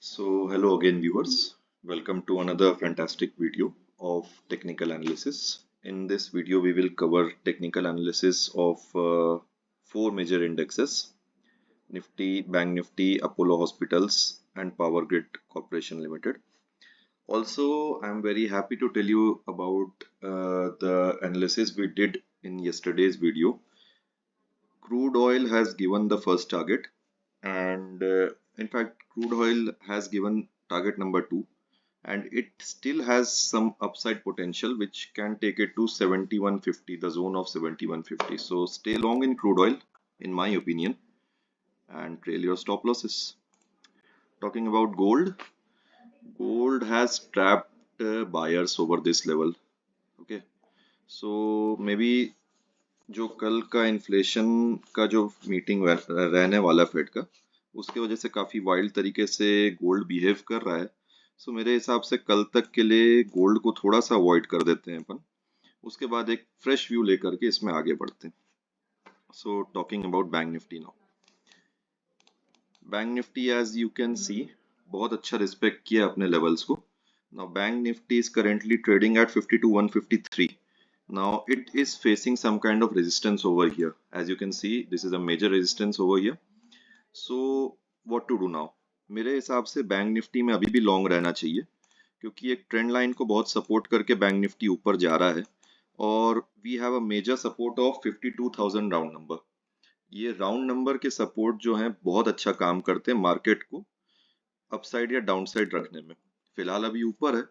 So, hello again, viewers. Welcome to another fantastic video of technical analysis. In this video, we will cover technical analysis of four major indexes: Nifty, Bank Nifty, Apollo Hospitals, and Power Grid Corporation Limited. Also, I'm very happy to tell you about the analysis we did in yesterday's video. Crude oil has given the first target, and in fact crude oil has given target number 2, and it still has some upside potential which can take it to 7150, the zone of 7150. So stay long in crude oil in my opinion and trail your stop losses. Talking about gold, gold has trapped buyers over this level. Okay, so maybe जो कल का inflation का जो meeting रहने वाला fade का, उसके वजह से काफ़ी वाइल्ड तरीके से गोल्ड बिहेव कर रहा है. सो मेरे हिसाब से कल तक के लिए गोल्ड को थोड़ा सा अवॉइड कर देते हैं अपन. उसके बाद एक फ्रेश व्यू लेकर के इसमें आगे बढ़ते हैं. So talking about Bank Nifty now. Bank Nifty as you can see बहुत अच्छा रिस्पेक्ट किया अपने लेवल्स को. Now Bank Nifty is currently trading at 52,153. Now it is facing some kind of resistance over here. As you can see, this is a major resistance over here. So what to do now? मेरे हिसाब से bank Nifty में अभी भी long रहना चाहिए, क्योंकि एक ट्रेंड लाइन को बहुत सपोर्ट करके बैंक निफ्टी ऊपर जा रहा है और we have a major support of 52,000 round number. ये राउंड नंबर के सपोर्ट जो हैं बहुत अच्छा काम करते हैं मार्केट को अपसाइड या डाउनसाइड रखने में. फिलहाल अभी ऊपर है,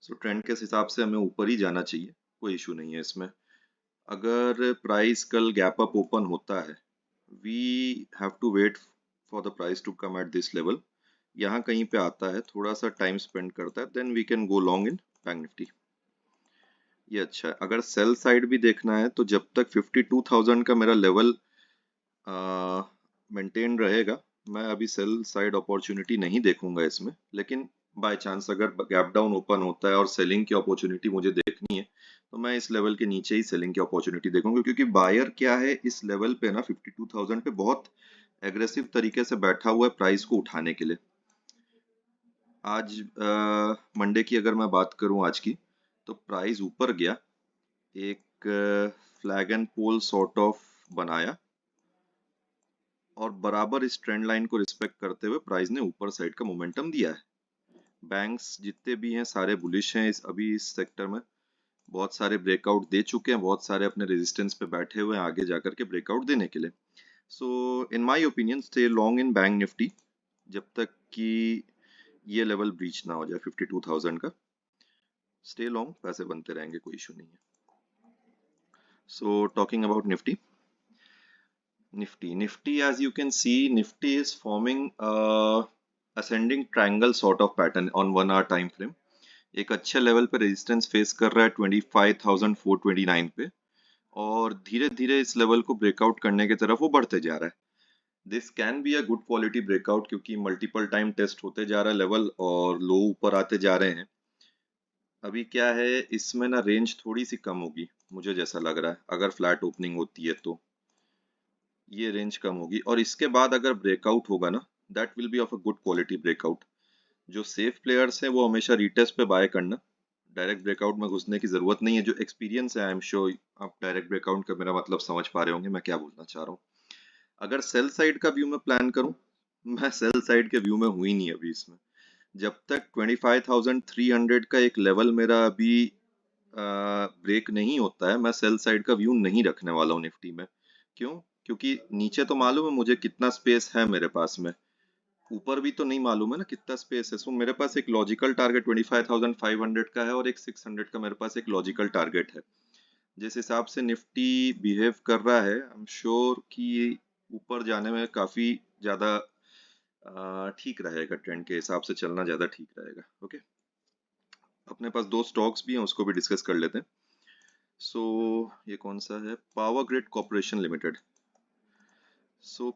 सो ट्रेंड के हिसाब से हमें ऊपर ही जाना चाहिए, कोई इशू नहीं है इसमें. अगर प्राइस कल गैप अप ओपन होता है, we have to wait for the price to come at this level. यहाँ कहीं पे आता है, थोड़ा सा टाइम स्पेंड करता है, then we can go long in bank Nifty. ये अच्छा है. अगर सेल साइड भी देखना है तो जब तक 52,000 का मेरा लेवल मेंटेन रहेगा, मैं अभी सेल साइड अपॉर्चुनिटी नहीं देखूंगा इसमें. लेकिन बाय चांस अगर गैप डाउन ओपन होता है और सेलिंग की अपॉर्चुनिटी मुझे देखनी है, तो मैं इस लेवल के नीचे ही सेलिंग की अपॉर्चुनिटी देखूंगा, क्योंकि बायर क्या है इस लेवल पे ना 52,000 पे बहुत एग्रेसिव तरीके से बैठा हुआ है प्राइस को उठाने के लिए. आज मंडे की अगर मैं बात करूं आज की, तो प्राइस ऊपर गया, एक flag and pole sort of बनाया और बराबर इस ट्रेंड लाइन को रिस्पेक्ट करते हुए प्राइस ने ऊपर साइड का मोमेंटम दिया है. बैंक्स जितने भी हैं सारे बुलिश हैं अभी इस सेक्टर में. बहुत सारे ब्रेकआउट दे चुके हैं, बहुत सारे अपने रेजिस्टेंस पे बैठे हुए हैं आगे जाकर के ब्रेकआउट देने के लिए. So in my opinion stay long in bank Nifty जब तक कि ये लेवल ब्रीच ना हो जाए 52,000 का. स्टे लॉन्ग, पैसे बनते रहेंगे, कोई इशू नहीं है. सो talking about Nifty. Nifty, as you can see, Nifty is forming a ascending triangle sort of pattern on 1 hour time frame. एक अच्छे लेवल पे रेजिस्टेंस फेस कर रहा है 25,429 पे, और धीरे धीरे इस लेवल को ब्रेकआउट करने की तरफ वो बढ़ते जा रहा है. This can be a good quality breakout, क्योंकि मल्टीपल टाइम टेस्ट होते जा रहा है लेवल और लो ऊपर आते जा रहे हैं. अभी क्या है, इसमें ना रेंज थोड़ी सी कम होगी मुझे जैसा लग रहा है. अगर फ्लैट ओपनिंग होती है तो ये रेंज कम होगी, और इसके बाद अगर ब्रेकआउट होगा ना, that will be of a good quality breakout. जो सेफ प्लेयर्स हैं वो हमेशा रीटेस्ट पे बाय करना, डायरेक्ट ब्रेकआउट में घुसने की जरूरत नहीं है. जो एक्सपीरियंस है, आई एम श्योर आप डायरेक्ट ब्रेकआउट का मेरा मतलब समझ पा रहे होंगे मैं क्या बोलना चाह रहा हूँ. अगर सेल साइड का व्यू में प्लान करूं, मैं सेल साइड के व्यू में हुई नहीं अभी इसमें. जब तक 25,300 का एक लेवल मेरा अभी ब्रेक नहीं होता है, मैं सेल साइड का व्यू नहीं रखने वाला हूँ निफ्टी में. क्यों? क्योंकि नीचे तो मालूम है मुझे कितना स्पेस है मेरे पास में, ऊपर भी तो नहीं मालूम है ना कितना स्पेस है. सो मेरे पास एक लॉजिकल टारगेट 25,500 का है और एक 600 का मेरे पास एक लॉजिकल टारगेट है. जिस हिसाब से निफ्टी बिहेव कर रहा है, आई एम श्योर कि ऊपर जाने में काफी ज्यादा ठीक रहेगा. ट्रेंड के हिसाब से चलना ज्यादा ठीक रहेगा. ओके, अपने पास दो स्टॉक्स भी हैं, उसको भी डिस्कस कर लेते हैं. सो ये कौन सा है? पावर ग्रिड कॉर्पोरेशन लिमिटेड. सो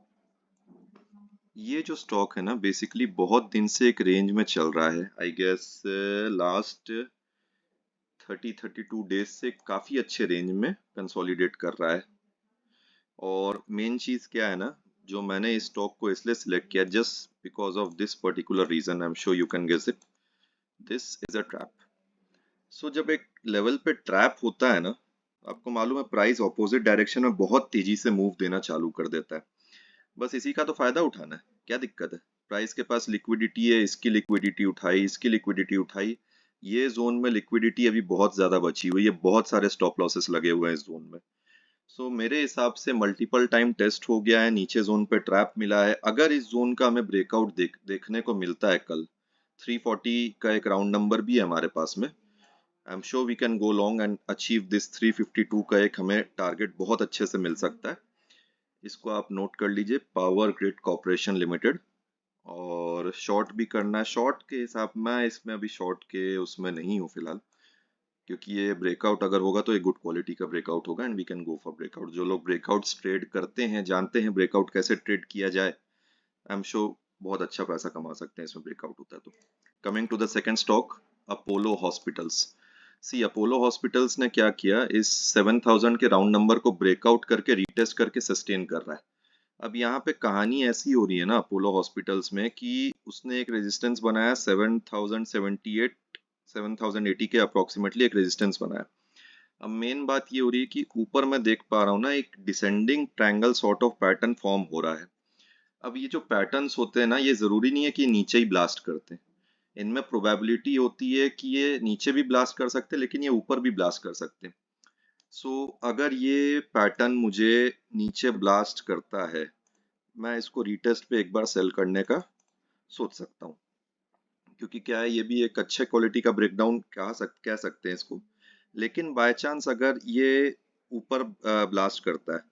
ये जो स्टॉक है ना, बेसिकली बहुत दिन से एक रेंज में चल रहा है. आई गेस लास्ट 32 डेज से काफी अच्छे रेंज में कंसोलिडेट कर रहा है. और मेन चीज क्या है ना, जो मैंने इस स्टॉक को इसलिए सिलेक्ट किया just because of this particular reason, I am sure you can guess it, this is a trap. So जब एक लेवल पे ट्रैप होता है ना, आपको मालूम है प्राइस ऑपोजिट डायरेक्शन में बहुत तेजी से मूव देना चालू कर देता है। बस इसी का तो फायदा उठाना है, क्या दिक्कत है। प्राइस के पास लिक्विडिटी है, इसकी लिक्विडिटी उठाई, इसकी लिक्विडिटी उठाई। ये जोन में लिक्विडिटी अभी बहुत ज्यादा बची हुई है, बहुत सारे स्टॉप लॉसेस लगे हुए हैं इस जोन में। सो मेरे हिसाब से मल्टीपल टाइम टेस्ट हो गया है, नीचे जोन पे ट्रैप मिला है। अगर इस जोन का हमें ब्रेकआउट देखने को मिलता है कल, 340 का एक राउंड नंबर भी है हमारे पास में, I am sure we can go long and achieve this 352 का एक हमें टारगेट बहुत अच्छे से मिल सकता है। इसको आप नोट कर लीजिए, पावर ग्रिड कॉर्पोरेशन लिमिटेड। और शॉर्ट भी करना है, शॉर्ट के हिसाब मैं इसमें अभी शॉर्ट के उसमें नहीं हूँ फिलहाल, क्योंकि ये ब्रेकआउट अगर होगा तो एक गुड क्वालिटी का ब्रेकआउट होगा and we can go for breakout. जो लोग ब्रेकआउट्स ट्रेड करते हैं जानते हैं ब्रेकआउट कैसे ट्रेड किया जाए, आई एम श्योर बहुत अच्छा पैसा कमा सकते हैं इसमें ब्रेकआउट होता है तो। Coming to the second stock, Apollo Hospitals. See Apollo Hospitals ने क्या किया, इस 7000 के राउंड नंबर को ब्रेकआउट करके रीटेस्ट करके सस्टेन कर रहा है। अब यहाँ पे कहानी ऐसी हो रही है ना अपोलो हॉस्पिटल्स में कि उसने एक रेजिस्टेंस बनाया 7078, 7080 के अप्रोक्सीमेटली एक रेजिस्टेंस बनाया। अब मेन बात ये हो रही है कि ऊपर मैं देख पा रहा हूँ ना एक descending triangle sort of pattern form हो रहा है। अब ये जो पैटर्न्स होते हैं ना, ये जरूरी नहीं है कि नीचे ही ब्लास्ट करते हैं। इनमें प्रोबेबिलिटी होती है कि ये नीचे भी ब्लास्ट कर सकते हैं, लेकिन ये ऊपर भी ब्लास्ट कर सकते हैं। सो अगर ये पैटर्न मुझे नीचे ब्लास्ट करता है, मैं इसको रीटेस्ट पे एक बार सेल करने का सोच सकता हूँ, क्योंकि क्या है ये भी एक अच्छे क्वालिटी का ब्रेकडाउन कह सकते हैं इसको। लेकिन बाय चांस अगर ये ऊपर ब्लास्ट करता है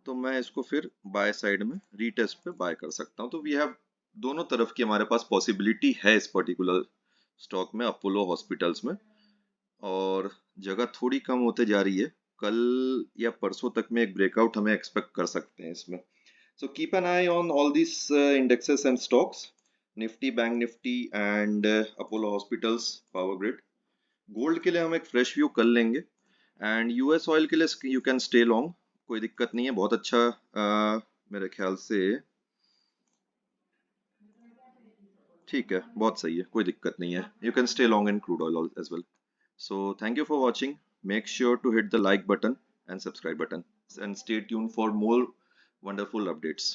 तो मैं इसको फिर बाय साइड में रीटेस्ट पे बाय कर सकता हूँ। तो वी हैव दोनों तरफ की हमारे पास पॉसिबिलिटी है इस पर्टिकुलर स्टॉक में, अपोलो हॉस्पिटल्स में। और जगह थोड़ी कम होते जा रही है, कल या परसों तक में एक ब्रेकआउट हमें एक्सपेक्ट कर सकते हैं इसमें। So keep an eye on all these indexes and stocks, Nifty, Bank Nifty and Apollo Hospitals, Power Grid. Gold के लिए हम एक फ्रेश व्यू कर लेंगे एंड यूएस ऑयल के लिए यू कैन स्टे लॉन्ग, कोई दिक्कत नहीं है, बहुत अच्छा मेरे ख्याल से ठीक है, बहुत सही है, कोई दिक्कत नहीं है, you can stay long in crude oil as well. So thank you for watching, make sure to hit the like button and subscribe button and stay tuned for more wonderful updates.